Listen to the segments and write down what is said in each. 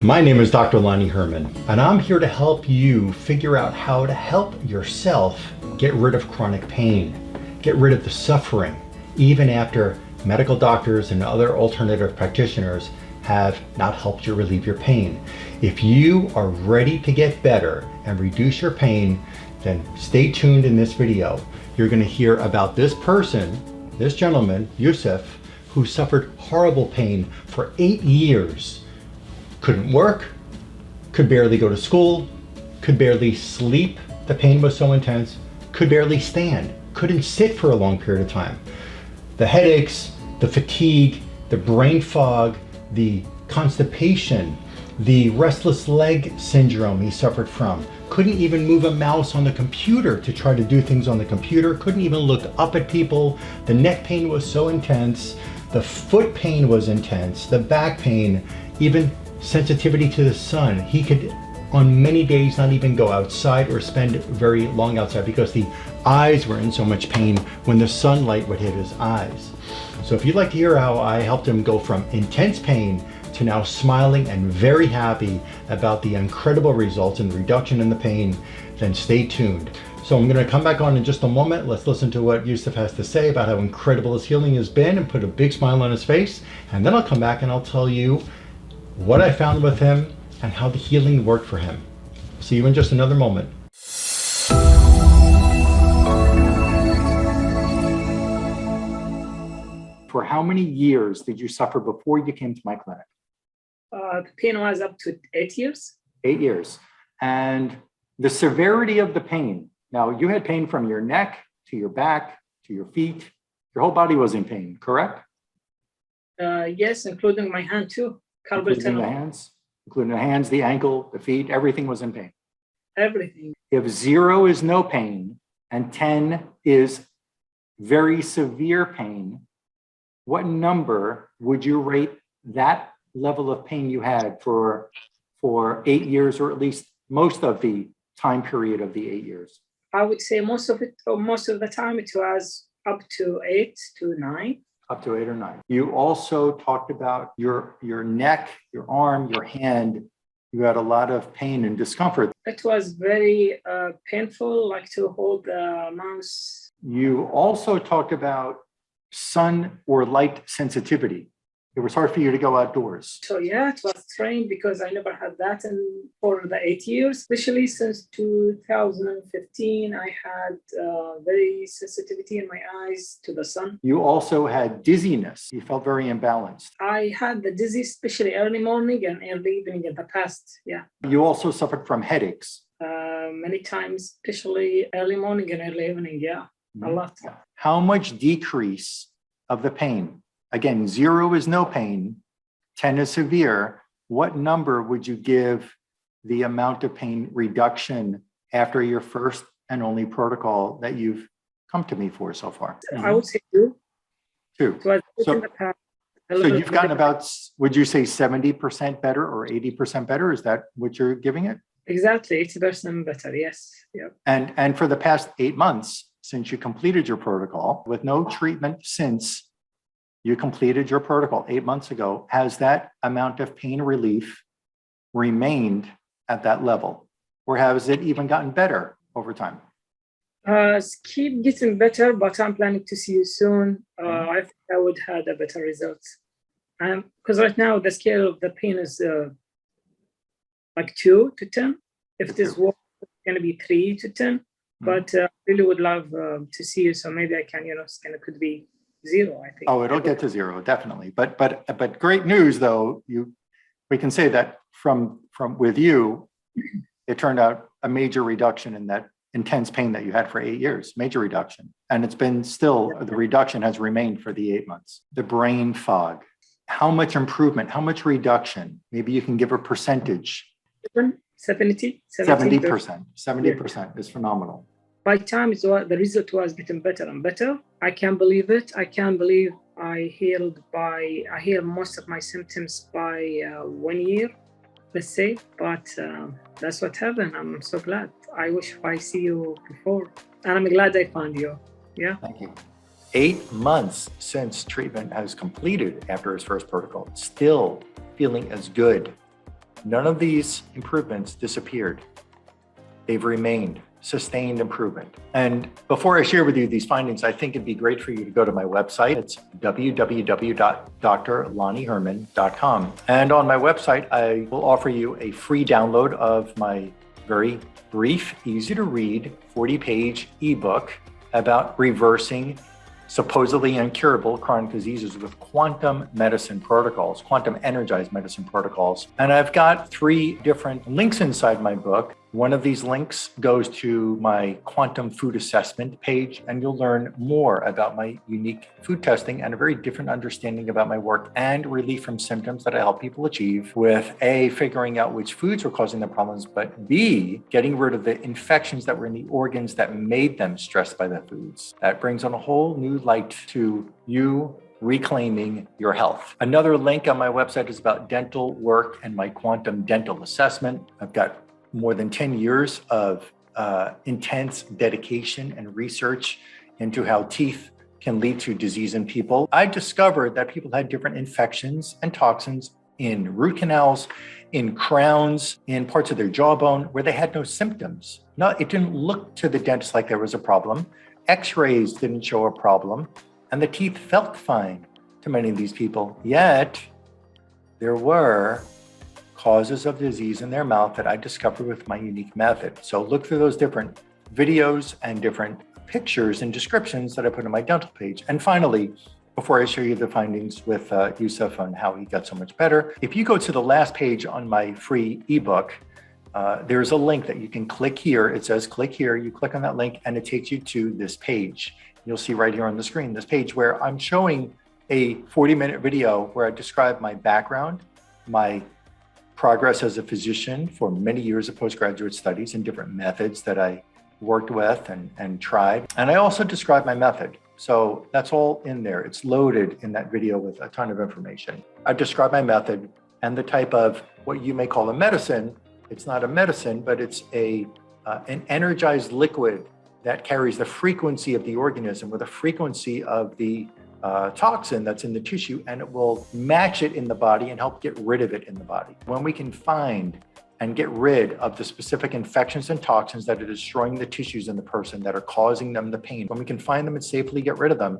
My name is Dr. Lonnie Herman, and I'm here to help you figure out how to help yourself get rid of chronic pain, get rid of the suffering, even after medical doctors and other alternative practitioners have not helped you relieve your pain. If you are ready to get better and reduce your pain, then stay tuned in this video. You're going to hear about this person, this gentleman, Yusuf, who suffered horrible pain for 8 years. Couldn't work, could barely go to school, could barely sleep. The pain was so intense, could barely stand, couldn't sit for a long period of time. The headaches, the fatigue, the brain fog, the constipation, the restless leg syndrome he suffered from. Couldn't even move a mouse on the computer to try to do things on the computer. Couldn't even look up at people. The neck pain was so intense. The foot pain was intense. The back pain, even sensitivity to the sun. He could, on many days, not even go outside or spend very long outside because the eyes were in so much pain when the sunlight would hit his eyes. So if you'd like to hear how I helped him go from intense pain to now smiling and very happy about the incredible results and reduction in the pain, then stay tuned. So I'm going to come back on in just a moment. Let's listen to what Yusuf has to say about how incredible his healing has been and put a big smile on his face. And then I'll come back and I'll tell you what I found with him and how the healing worked for him. See you in just another moment. For how many years did you suffer before you came to my clinic? The pain was up to 8 years. 8 years. And the severity of the pain, now you had pain from your neck to your back to your feet. Your whole body was in pain, correct? Yes, including my hand too. Including the hands, the ankle, the feet, everything was in pain. Everything. If 0 is no pain and 10 is very severe pain, what number would you rate that level of pain you had for 8 years, or at least most of the time period of the 8 years? I would say most of the time it was up to 8 to 9. Up to 8 or 9. You also talked about your neck, your arm, your hand. You had a lot of pain and discomfort. It was very painful, like to hold the mouse. You also talked about sun or light sensitivity. It was hard for you to go outdoors. So yeah, it was strange because I never had that for the 8 years, especially since 2015. I had very sensitivity in my eyes to the sun. You also had dizziness. You felt very imbalanced. I had the dizzy, especially early morning and early evening in the past. Yeah. You also suffered from headaches. Many times, especially early morning and early evening. Yeah, a lot. How much decrease of the pain? Again, 0 is no pain, 10 is severe. What number would you give the amount of pain reduction after your first and only protocol that you've come to me for so far? I would say 2. 2. So you've gotten about, would you say 70% better or 80% better? Is that what you're giving it? Exactly, 80% better, yes. Yep. And for the past 8 months, since you completed your protocol, with no treatment since you completed your protocol 8 months ago, has that amount of pain relief remained at that level? Or has it even gotten better over time? Keep getting better, but I'm planning to see you soon. I think I would have a better result. Because right now the scale of the pain is like 2 to 10. If it is worse, it's going to be 3 to 10. But I really would love to see you, so maybe I can, it could be 0, I think. Oh, it'll get to 0, definitely. But great news though, we can say that from with you, it turned out a major reduction in that intense pain that you had for 8 years, major reduction. And it's been still, the reduction has remained for the 8 months. The brain fog, how much improvement, how much reduction? Maybe you can give a percentage. 70%. 70% is phenomenal. By time the result was getting better and better. I can't believe it. I can't believe I healed most of my symptoms by 1 year, let's say. But that's what happened. I'm so glad. I wish I see you before. And I'm glad I found you. Yeah. Thank you. 8 months since treatment has completed after his first protocol, still feeling as good None of these improvements disappeared. They've remained sustained improvement. And before I share with you these findings, I think it'd be great for you to go to my website. It's www.drlonnieherman.com. And on my website, I will offer you a free download of my very brief, easy to read, 40-page ebook about reversing supposedly incurable chronic diseases with quantum medicine protocols, quantum energized medicine protocols. And I've got 3 different links inside my book. One of these links goes to my quantum food assessment page, and you'll learn more about my unique food testing and a very different understanding about my work and relief from symptoms that I help people achieve with A, figuring out which foods were causing the problems, but B, getting rid of the infections that were in the organs that made them stressed by the foods. That brings on a whole new light to you reclaiming your health. Another link on my website is about dental work and my quantum dental assessment. I've got more than 10 years of intense dedication and research into how teeth can lead to disease in people. I discovered that people had different infections and toxins in root canals, in crowns, in parts of their jawbone where they had no symptoms. No, it didn't look to the dentist like there was a problem. X-rays didn't show a problem, and the teeth felt fine to many of these people. Yet there were causes of disease in their mouth that I discovered with my unique method. So look through those different videos and different pictures and descriptions that I put on my dental page. And finally, before I show you the findings with Yusuf on how he got so much better, if you go to the last page on my free ebook, there's a link that you can click here. It says click here. You click on that link and it takes you to this page. You'll see right here on the screen, this page where I'm showing a 40-minute video where I describe my background, my progress as a physician for many years of postgraduate studies and different methods that I worked with and tried. And I also describe my method. So that's all in there. It's loaded in that video with a ton of information. I describe my method and the type of what you may call a medicine. It's not a medicine, but it's an energized liquid that carries the frequency of the organism or the frequency of the toxin that's in the tissue, and it will match it in the body and help get rid of it in the body. When we can find and get rid of the specific infections and toxins that are destroying the tissues in the person that are causing them the pain, when we can find them and safely get rid of them,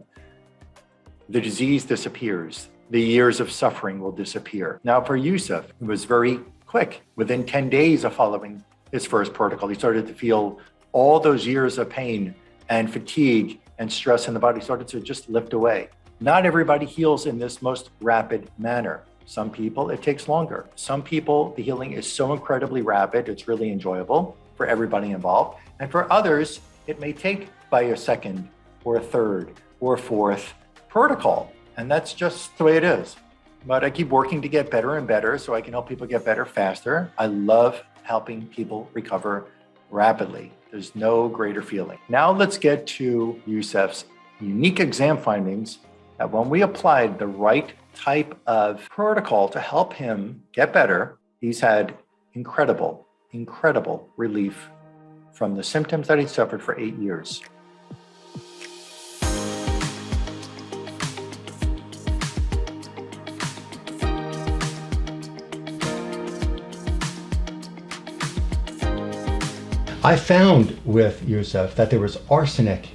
the disease disappears. The years of suffering will disappear. Now for Yusuf, it was very quick. Within 10 days of following his first protocol, he started to feel all those years of pain and fatigue and stress in the body started to just lift away. Not everybody heals in this most rapid manner. Some people, it takes longer. Some people, the healing is so incredibly rapid, it's really enjoyable for everybody involved. And for others, it may take by a second or a third or a fourth protocol. And that's just the way it is. But I keep working to get better and better so I can help people get better faster. I love helping people recover rapidly. There's no greater feeling. Now let's get to Yusuf's unique exam findings that when we applied the right type of protocol to help him get better, he's had incredible relief from the symptoms that he suffered for 8 years. I found with Yusuf that there was arsenic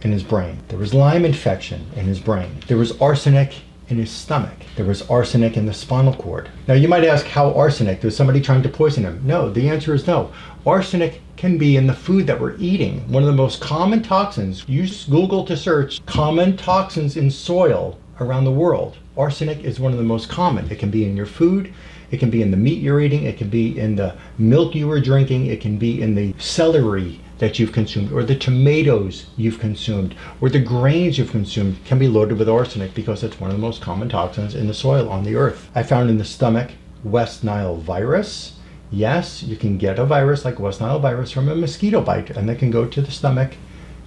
in his brain. There was Lyme infection in his brain. There was arsenic in his stomach. There was arsenic in the spinal cord. Now you might ask, how arsenic? Was somebody trying to poison him? No, the answer is no. Arsenic can be in the food that we're eating. One of the most common toxins, use Google to search common toxins in soil around the world. Arsenic is one of the most common. It can be in your food. It can be in the meat you're eating. It can be in the milk you were drinking. It can be in the celery that you've consumed, or the tomatoes you've consumed, or the grains you've consumed can be loaded with arsenic because it's one of the most common toxins in the soil on the earth. I found in the stomach West Nile virus. Yes, you can get a virus like West Nile virus from a mosquito bite, and that can go to the stomach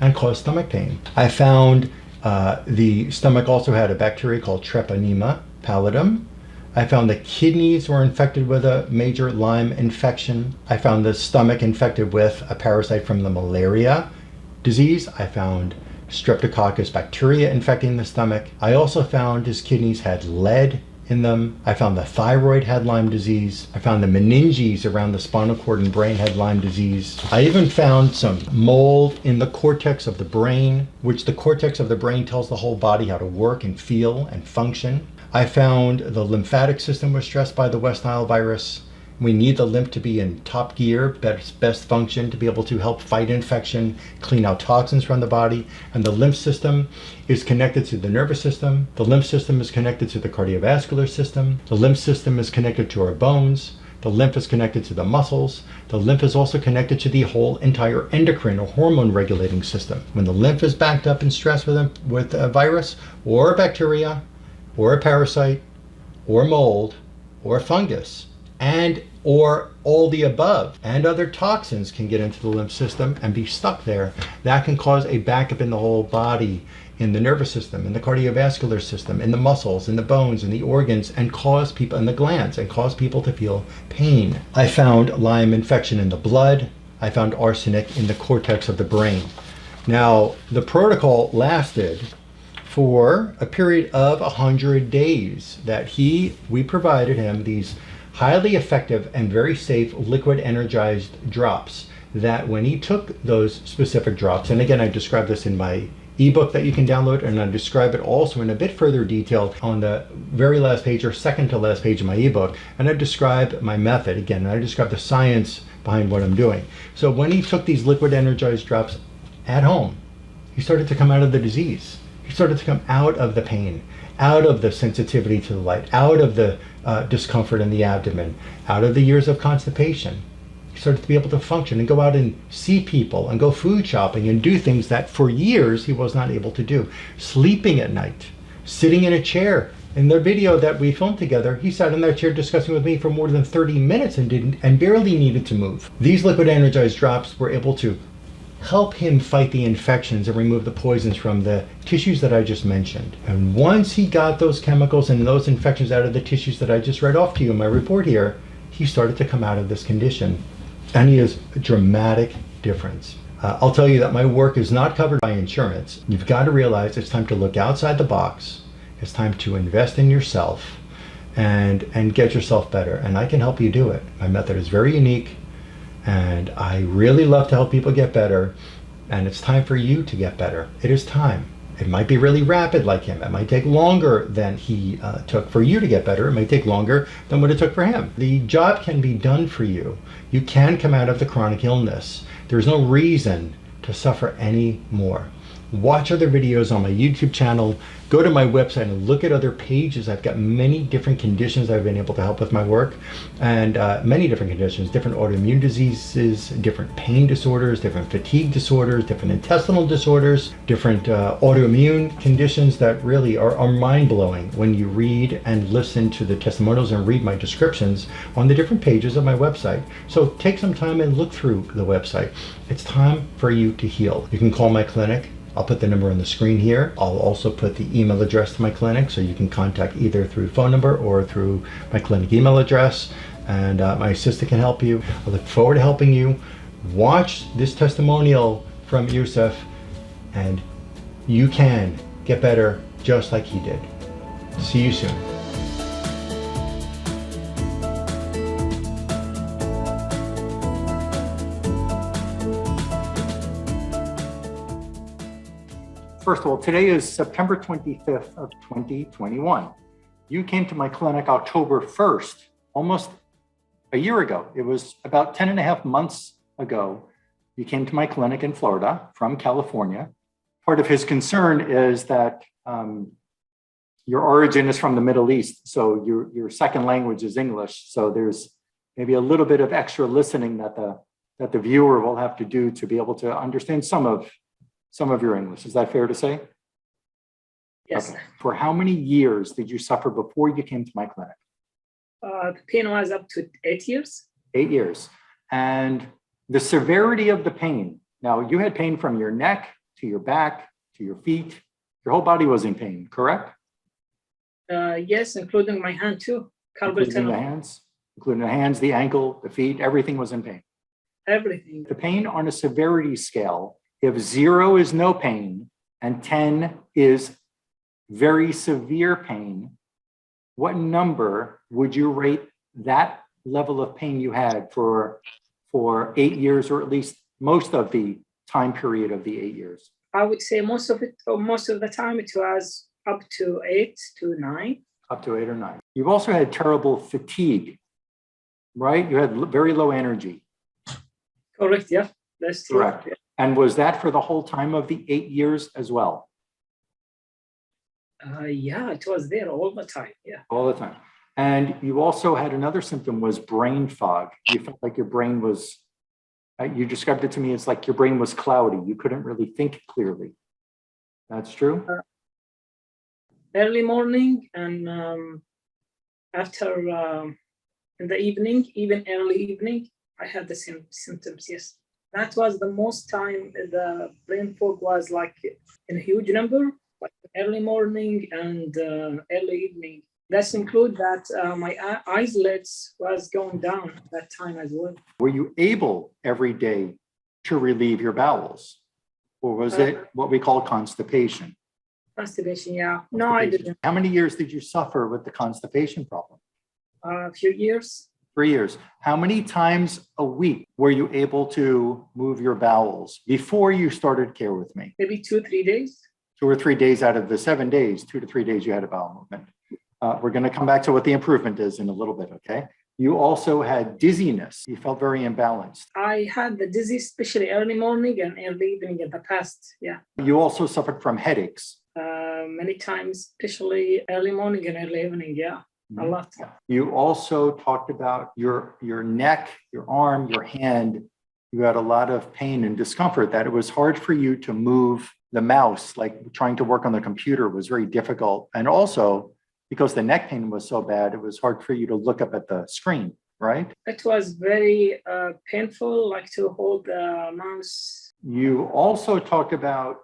and cause stomach pain. I found the stomach also had a bacteria called Treponema pallidum. I found the kidneys were infected with a major Lyme infection. I found the stomach infected with a parasite from the malaria disease. I found Streptococcus bacteria infecting the stomach. I also found his kidneys had lead in them. I found the thyroid had Lyme disease. I found the meninges around the spinal cord and brain had Lyme disease. I even found some mold in the cortex of the brain, which the cortex of the brain tells the whole body how to work and feel and function. I found the lymphatic system was stressed by the West Nile virus. We need the lymph to be in top gear, best function, to be able to help fight infection, clean out toxins from the body. And the lymph system is connected to the nervous system. The lymph system is connected to the cardiovascular system. The lymph system is connected to our bones. The lymph is connected to the muscles. The lymph is also connected to the whole entire endocrine or hormone regulating system. When the lymph is backed up and stressed with a virus or a bacteria or a parasite or mold or fungus, and or all the above, and other toxins can get into the lymph system and be stuck there. That can cause a backup in the whole body, in the nervous system, in the cardiovascular system, in the muscles, in the bones, in the organs, and cause people, in the glands, and cause people to feel pain. I found Lyme infection in the blood. I found arsenic in the cortex of the brain. Now, the protocol lasted for a period of 100 days that we provided him these highly effective and very safe liquid energized drops that when he took those specific drops, and again, I describe this in my ebook that you can download, and I describe it also in a bit further detail on the very last page or second to last page of my ebook. And I describe my method again, and I describe the science behind what I'm doing. So when he took these liquid energized drops at home, he started to come out of the disease. He started to come out of the pain, out of the sensitivity to the light, out of the discomfort in the abdomen, out of the years of constipation. He started to be able to function and go out and see people and go food shopping and do things that for years he was not able to do. Sleeping at night, sitting in a chair. In the video that we filmed together, he sat in that chair discussing with me for more than 30 minutes and barely needed to move. These liquid energized drops were able to help him fight the infections and remove the poisons from the tissues that I just mentioned. And once he got those chemicals and those infections out of the tissues that I just read off to you in my report here, he started to come out of this condition. And he has a dramatic difference. I'll tell you that my work is not covered by insurance. You've got to realize it's time to look outside the box. It's time to invest in yourself and get yourself better. And I can help you do it. My method is very unique. And I really love to help people get better, and it's time for you to get better. It is time. It might be really rapid like him. It might take longer than he took for you to get better. It might take longer than what it took for him. The job can be done for you. You can come out of the chronic illness. There's no reason to suffer anymore. Watch other videos on my YouTube channel. Go to my website and look at other pages. I've got many different conditions I've been able to help with my work, and many different conditions, different autoimmune diseases, different pain disorders, different fatigue disorders, different intestinal disorders, different autoimmune conditions that really are mind-blowing when you read and listen to the testimonials and read my descriptions on the different pages of my website. So take some time and look through the website. It's time for you to heal. You can call my clinic. I'll put the number on the screen here. I'll also put the email address to my clinic, so you can contact either through phone number or through my clinic email address, and my assistant can help you. I look forward to helping you. Watch this testimonial from Yusuf, and you can get better just like he did. See you soon. First of all, today is September 25th of 2021. You came to my clinic October 1st, almost a year ago. It was about 10 and a half months ago. You came to my clinic in Florida from California. Part of his concern is that your origin is from the Middle East, so your second language is English. So there's maybe a little bit of extra listening that the viewer will have to do to be able to understand some of your English. Is that fair to say? Yes. Okay. For how many years did you suffer before you came to my clinic? The pain was up to 8 years. 8 years. And the severity of the pain. Now, you had pain from your neck to your back to your feet. Your whole body was in pain, correct? Yes, including my hand too. Including the hands, the ankle, the feet, everything was in pain. Everything. The pain on a severity scale, if 0 is no pain and 10 is very severe pain, what number would you rate that level of pain you had for 8 years, or at least most of the time period of the 8 years? I would say most of it, or most of the time, it was up to 8 to 9. Up to 8 or 9. You've also had terrible fatigue, right? You had very low energy. Correct, yeah, that's true. Correct. And was that for the whole time of the 8 years as well? Yeah, it was there all the time, yeah. All the time. And you also had another symptom, was brain fog. You felt like your brain was, you described it to me as like your brain was cloudy. You couldn't really think clearly. That's true? Early morning and after in the evening, even early evening, I had the same symptoms, yes. That was the most time the brain fog was like in a huge number, like early morning and early evening. That's include that my eyelids was going down that time as well. Were you able every day to relieve your bowels? Or was it what we call constipation? Constipation, yeah. No, I didn't. How many years did you suffer with the constipation problem? A few years. 3 years. How many times a week were you able to move your bowels before you started care with me? Maybe 2-3 days. 2 or 3 days out of the 7 days, 2 to 3 days you had a bowel movement. We're going to come back to what the improvement is in a little bit, okay? You also had dizziness. You felt very imbalanced. I had the dizzy, especially early morning and early evening in the past, yeah. You also suffered from headaches. Many times, especially early morning and early evening, yeah. A lot. You also talked about your neck, your arm, your hand. You had a lot of pain and discomfort, that it was hard for you to move the mouse, like trying to work on the computer was very difficult. And also, because the neck pain was so bad, it was hard for you to look up at the screen, right? It was very painful, like to hold the mouse. You also talked about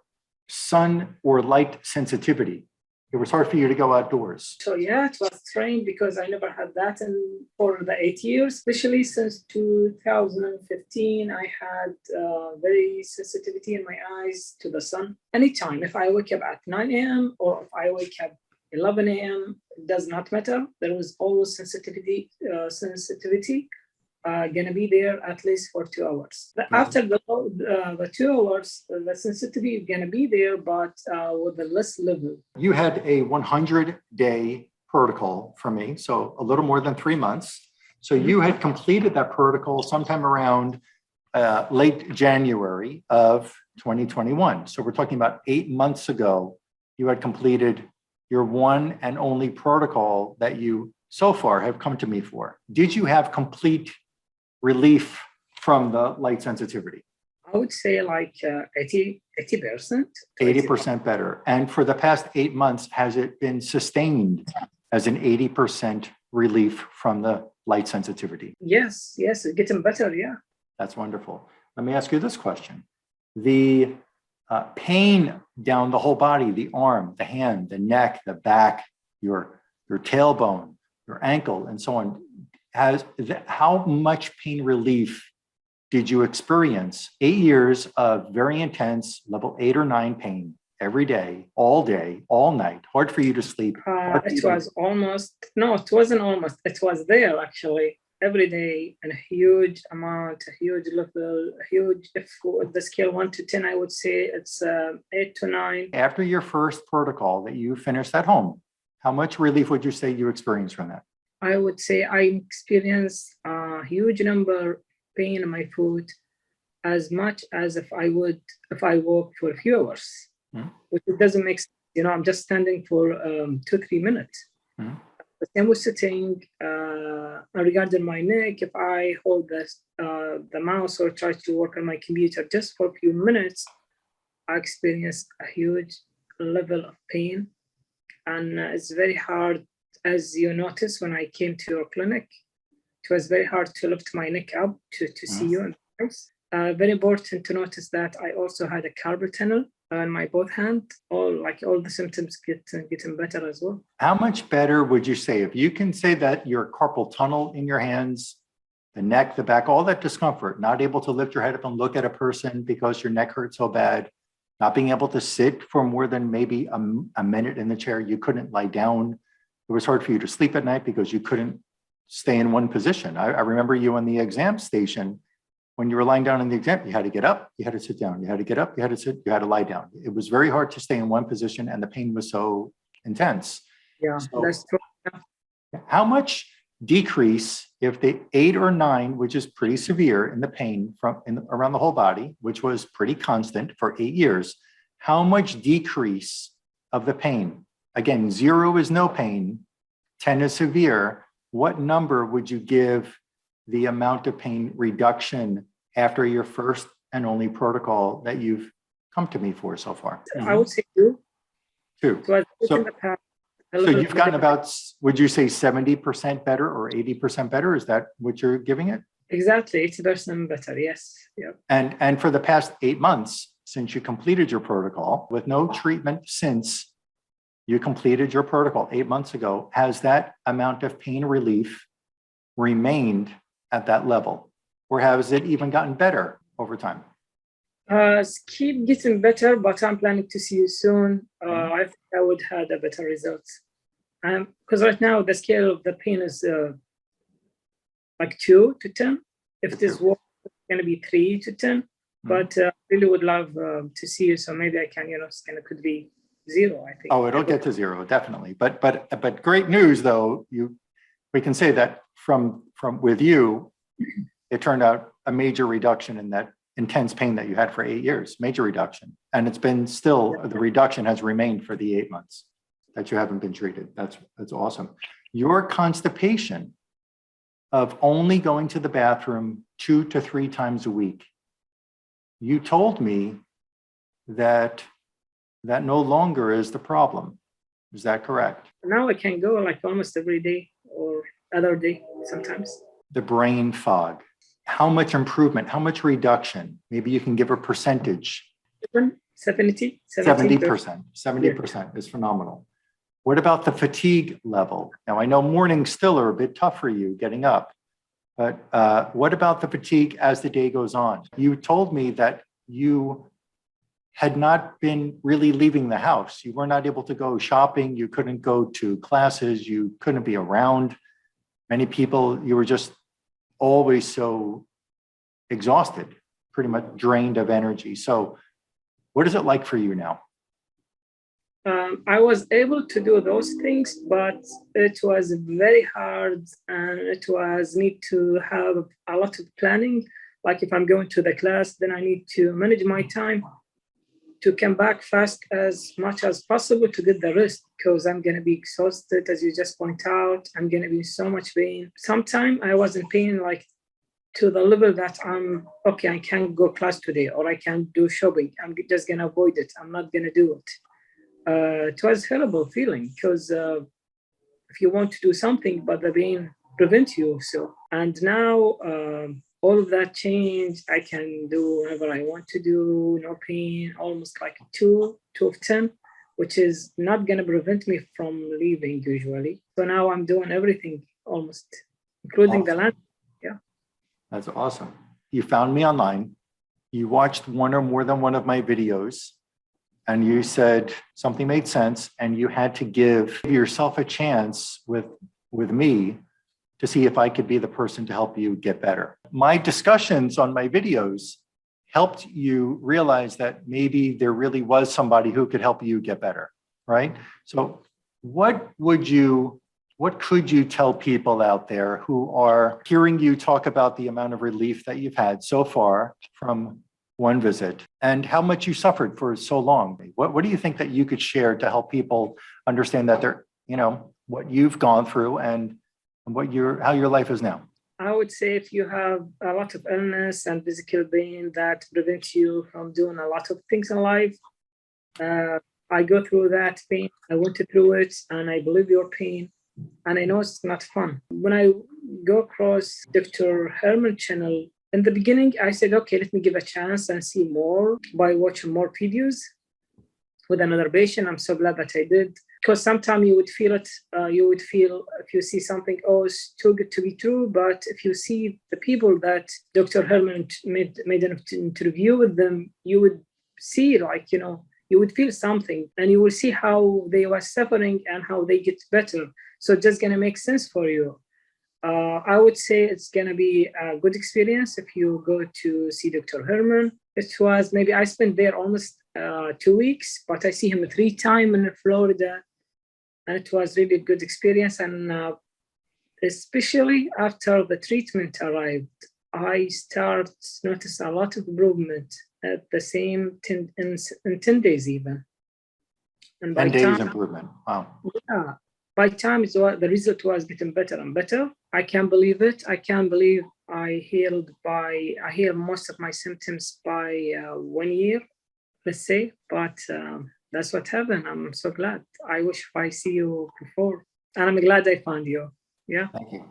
sun or light sensitivity. It was hard for you to go outdoors. So yeah, it was strange because I never had that for the 8 years, especially since 2015. I had very sensitivity in my eyes to the sun. Anytime, if I wake up at 9 a.m. or if I wake up 11 a.m., it does not matter. There was always sensitivity gonna be there at least for 2 hours. After the 2 hours, the sensitivity is gonna be there, but with a less level. You had a 100-day protocol for me, so a little more than 3 months. So you had completed that protocol sometime around late January of 2021. So we're talking about 8 months ago, you had completed your one and only protocol that you so far have come to me for. Did you have complete relief from the light sensitivity? I would say like 80%. 80% better. And for the past 8 months, has it been sustained as an 80% relief from the light sensitivity? Yes, it's getting better, yeah. That's wonderful. Let me ask you this question. The pain down the whole body, the arm, the hand, the neck, the back, your tailbone, your ankle, and so on, how much pain relief did you experience? 8 years of very intense level 8 or 9 pain every day, all night, hard for you to sleep. It wasn't almost, it was there actually. Every day, and a huge amount, a huge level, a huge, if the scale 1 to 10, I would say it's 8 to 9. After your first protocol that you finished at home, how much relief would you say you experienced from that? I would say I experienced a huge number pain in my foot, as much as if I walk for a few hours, which it doesn't make sense. I'm just standing for 2-3 minutes. The same with sitting. Regarding my neck, if I hold the mouse or try to work on my computer just for a few minutes, I experience a huge level of pain. And it's very hard, as you noticed when I came to your clinic, it was very hard to lift my neck up to see you in the house. Very important to notice that I also had a carpal tunnel on my both hand. All the symptoms getting better as well. How much better would you say, if you can say that your carpal tunnel in your hands, the neck, the back, all that discomfort, not able to lift your head up and look at a person because your neck hurt so bad, not being able to sit for more than maybe a minute in the chair, you couldn't lie down It was hard for you to sleep at night because you couldn't stay in one position. I remember you on the exam station. When you were lying down in the exam, you had to get up, you had to sit down, you had to get up, you had to sit, you had to lie down. It was very hard to stay in one position and the pain was so intense. Yeah, So that's true. how much decrease if the 8 or 9, which is pretty severe in the pain around the whole body, which was pretty constant for 8 years, how much decrease of the pain? Again, 0 is no pain, 10 is severe. What number would you give the amount of pain reduction after your first and only protocol that you've come to me for so far? I would say 2. 2. So, So, in the past, so you've gotten about, would you say 70% better or 80% better? Is that what you're giving it? exactly 80% better. Yes. Yeah. And for the past 8 months, since you completed your protocol, with no treatment since you completed your protocol 8 months ago, has that amount of pain relief remained at that level? Or has it even gotten better over time? Keep getting better, but I'm planning to see you soon. I think I would have a better result. Because right now the scale of the pain is like 2 to 10. If it is worse, it's going to be 3 to 10. But I really would love to see you, so maybe I can, it's kind of could be 0. I think. Oh, it'll get to 0, definitely. But great news though. We can say that from with you, it turned out a major reduction in that intense pain that you had for 8 years, major reduction. And it's been still, the reduction has remained for the 8 months that you haven't been treated. That's awesome. Your constipation of only going to the bathroom 2 to 3 times a week, you told me that no longer is the problem. Is that correct? Now I can go like almost every day or other day sometimes. The brain fog. How much improvement, how much reduction? Maybe you can give a percentage. 70%. 70% is phenomenal. What about the fatigue level? Now, I know mornings still are a bit tough for you getting up, but what about the fatigue as the day goes on? You told me that you had not been really leaving the house. You were not able to go shopping. You couldn't go to classes. You couldn't be around many people. You were just always so exhausted, pretty much drained of energy. So what is it like for you now? I was able to do those things, but it was very hard and it was need to have a lot of planning. Like if I'm going to the class, then I need to manage my time to come back fast as much as possible to get the rest, because I'm going to be exhausted, as you just point out. I'm going to be in so much pain. Sometimes I was in pain like to the level that okay, I can't go class today, or I can't do shopping. I'm just going to avoid it. I'm not going to do it. It was a horrible feeling, because if you want to do something, but the pain prevents you. So, and now all of that changed. I can do whatever I want to do, no pain, almost like 2 of 10, which is not going to prevent me from leaving usually. So now I'm doing everything almost, including the land. Yeah. That's awesome. You found me online. You watched one or more than one of my videos, and you said something made sense, and you had to give yourself a chance with me to see if I could be the person to help you get better. My discussions on my videos helped you realize that maybe there really was somebody who could help you get better, right? So what could you tell people out there who are hearing you talk about the amount of relief that you've had so far from one visit and how much you suffered for so long? What do you think that you could share to help people understand that they're, what you've gone through and how your life is now? I would say if you have a lot of illness and physical pain that prevents you from doing a lot of things in life, I go through that pain. I went through it, and I believe your pain, and I know it's not fun. When I go across Dr. Herman channel, in the beginning, I said, okay, let me give a chance and see more by watching more videos with another patient. I'm so glad that I did, because sometimes you would feel it. You would feel if you see something, oh, it's too good to be true. But if you see the people that Dr. Herman made an interview with them, you would see you would feel something, and you will see how they were suffering and how they get better. So it's just gonna make sense for you. I would say it's gonna be a good experience if you go to see Dr. Herman. It was maybe I spent there almost 2 weeks, but I see him 3 times in Florida, and it was really a good experience. And especially after the treatment arrived, I start notice a lot of improvement at the same in 10 days even. And 10 days improvement. Wow. yeah, by time the result was getting better and better. I can't believe it. I can't believe I healed most of my symptoms by 1 year, let's say. But that's what happened. I'm so glad. I wish I see you before, and I'm glad I found you. Yeah. Thank you.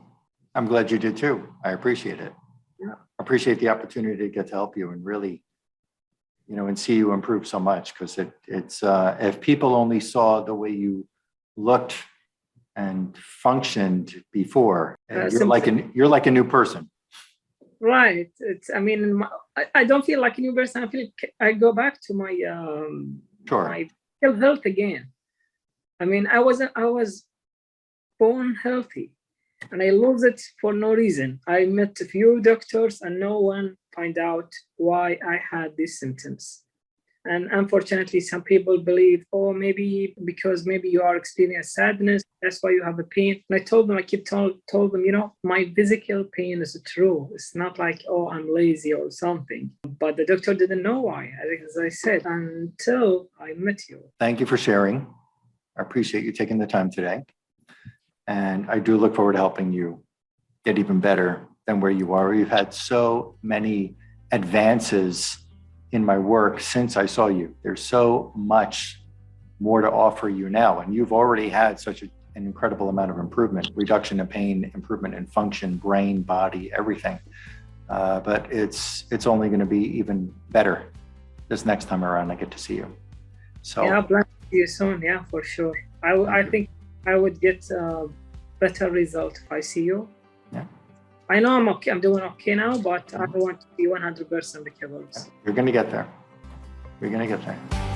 I'm glad you did too. I appreciate it. Yeah. I appreciate the opportunity to get to help you and really, and see you improve so much, because it's if people only saw the way you looked and functioned before, you're like a new person. Right. I mean, I don't feel like a new person. I feel I go back to my my health again. I mean, I was born healthy, and I lose it for no reason. I met a few doctors, and no one find out why I had these symptoms. And unfortunately, some people believe, oh, maybe because you are experiencing sadness, that's why you have a pain. And I told them, told them, my physical pain is true. It's not like, oh, I'm lazy or something. But the doctor didn't know why, as I said, until I met you. Thank you for sharing. I appreciate you taking the time today. And I do look forward to helping you get even better than where you are. You've had so many advances in my work since I saw you. There's so much more to offer you now. And you've already had such an incredible amount of improvement, reduction in pain, improvement in function, brain, body, everything. But it's only going to be even better this next time around I get to see you. So yeah, I'll plan to see you soon. Yeah, for sure. I think I would get a better result if I see you. Yeah. I know I'm okay. I'm doing okay now, but I want to be 100% recovered. You're going to get there. You're going to get there.